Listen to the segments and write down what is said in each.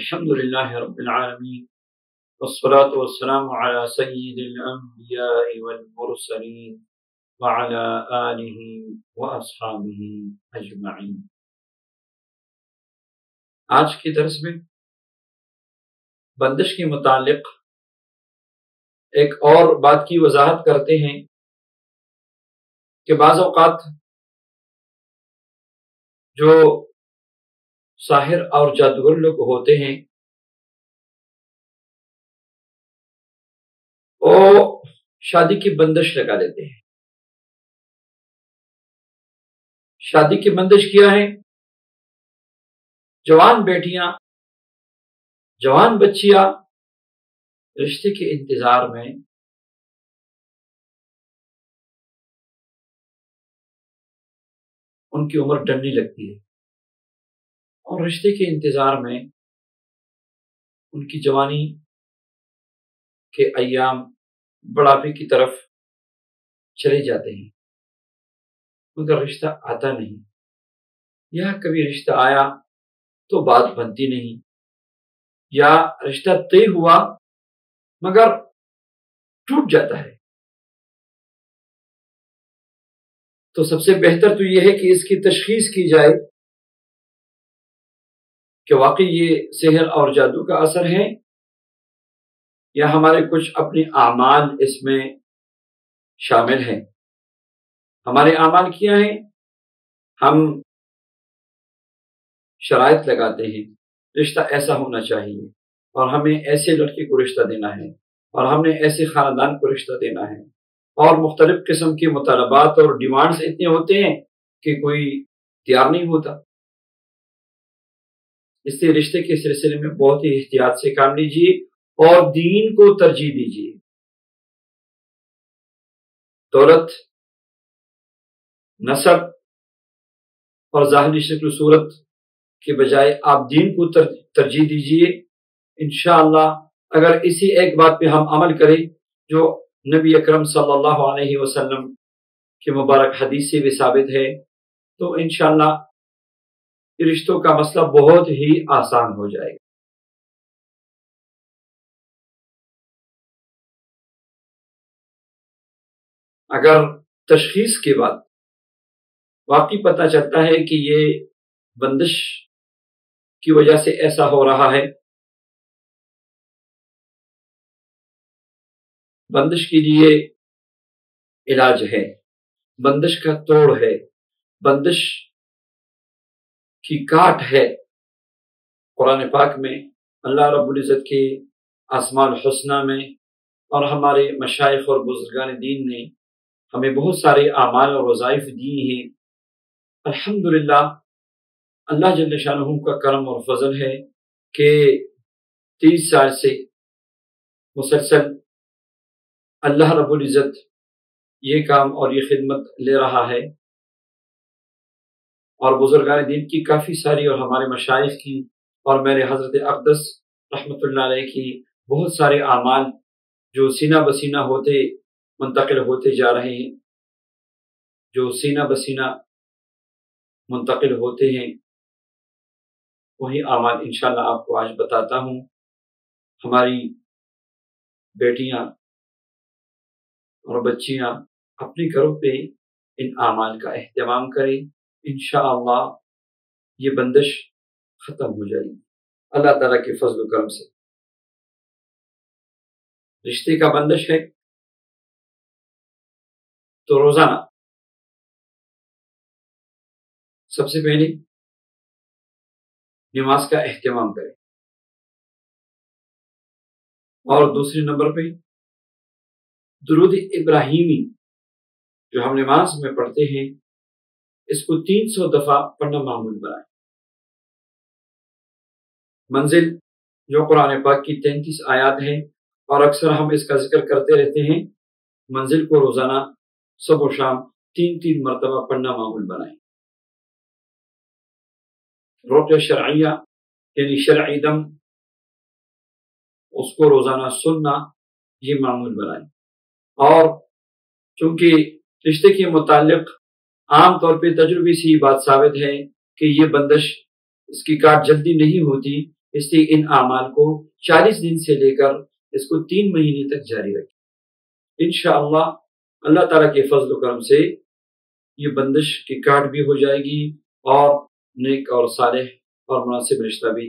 الحمد لله رب العالمين والصلاة والسلام على سيد الأنبياء والمرسلين وعلى آله وأصحابه أجمعين۔ آج کی درس میں بندش کے متعلق ایک اور بات کی وضاحت کرتے ہیں کہ بعض اوقات جو ساحر اور جادوگر لوگ ہوتے ہیں وہ شادی کی بندش لگا دیتے ہیں۔ شادی کی بندش کیا ہے؟ جوان بیٹیاں، جوان بچیاں رشتے کے انتظار میں ان کی عمر ڈھلنے لگتی ہے اور رشتے کے انتظار میں ان کی جوانی کے ایام بڑھاپے کی طرف چلے جاتے ہیں، مگر رشتہ آتا نہیں، یا کبھی رشتہ آیا تو بات بنتی نہیں، یا رشتہ طے ہوا مگر ٹوٹ جاتا ہے۔ تو سب سے بہتر تو یہ ہے کہ اس کی تشخیص کی جائے کہ واقعی یہ سحر اور جادو کا اثر ہے یا ہمارے کچھ اپنے اعمال اس میں شامل ہیں۔ ہمارے اعمال کیا ہیں؟ ہم شرائط لگاتے ہیں، رشتہ ایسا ہونا چاہیے اور ہمیں ایسے لڑکے کو رشتہ دینا ہے اور ہم نے ایسے خاندان کو رشتہ دینا ہے، اور مختلف قسم کے مطالبات اور ڈیمانڈز اتنے ہوتے ہیں کہ کوئی تیار نہیں ہوتا۔ اس لیے رشتے کے سلسلے میں بہت ہی احتیاط سے کام لیجیے اور دین کو ترجیح دیجیے۔ دولت، نسب اور ظاہری شکل و صورت کے بجائے آپ دین کو ترجیح دیجیے۔ انشاءاللہ اگر اسی ایک بات پہ ہم عمل کریں جو نبی اکرم صلی اللہ علیہ وسلم کی مبارک حدیث سے بھی ثابت ہے، تو انشاءاللہ رشتوں کا مسئلہ بہت ہی آسان ہو جائے گا۔ اگر تشخیص کے بعد واقعی پتہ چلتا ہے کہ یہ بندش کی وجہ سے ایسا ہو رہا ہے، بندش کے لیے علاج ہے، بندش کا توڑ ہے، بندش کی کاٹ ہے۔ قرآن پاک میں اللہ رب العزت کے اسماء الحسنہ میں اور ہمارے مشائخ اور بزرگان دین نے ہمیں بہت سارے اعمال اور وظائف دی ہیں۔ الحمدللہ اللہ جل شانہ کا کرم اور فضل ہے کہ 30 سال سے مسلسل اللہ رب العزت یہ کام اور یہ خدمت لے رہا ہے، اور بزرگان دین کی کافی ساری اور ہمارے مشائخ کی اور میرے حضرت اقدس رحمۃ اللہ علیہ کی بہت سارے اعمال جو سینہ بسینہ ہوتے منتقل ہوتے جا رہے ہیں، جو سینہ بسینہ منتقل ہوتے ہیں، وہی اعمال انشاءاللہ آپ کو آج بتاتا ہوں۔ ہماری بیٹیاں اور بچیاں اپنے گھروں پہ ان اعمال کا اہتمام کریں، انشاءاللہ یہ بندش ختم ہو جائے گی اللہ تعالیٰ کے فضل و کرم سے۔ رشتے کا بندش ہے تو روزانہ سب سے پہلے نماز کا اہتمام کریں، اور دوسرے نمبر پہ درود ابراہیمی جو ہم نماز میں پڑھتے ہیں اس کو 300 دفعہ پڑھنا معمول بنائیں۔ منزل جو قرآن پاک کی 33 آیات ہیں اور اکثر ہم اس کا ذکر کرتے رہتے ہیں، منزل کو روزانہ صبح و شام 3 مرتبہ پڑھنا معمول بنائیں۔ روٹے شرعیہ یعنی شرعی دم اس کو روزانہ سننا یہ معمول بنائیں۔ اور چونکہ رشتے کے متعلق عام طور پہ تجربے سے یہ بات ثابت ہے کہ یہ بندش اس کی کاٹ جلدی نہیں ہوتی، اس لیے ان اعمال کو 40 دن سے لے کر اس کو 3 مہینے تک جاری رکھیں۔ انشاءاللہ اللہ تعالیٰ کے فضل و کرم سے یہ بندش کی کاٹ بھی ہو جائے گی، اور نیک اور صالح اور مناسب رشتہ بھی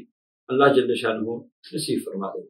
اللہ جل شانہ نصیب فرما دے گا۔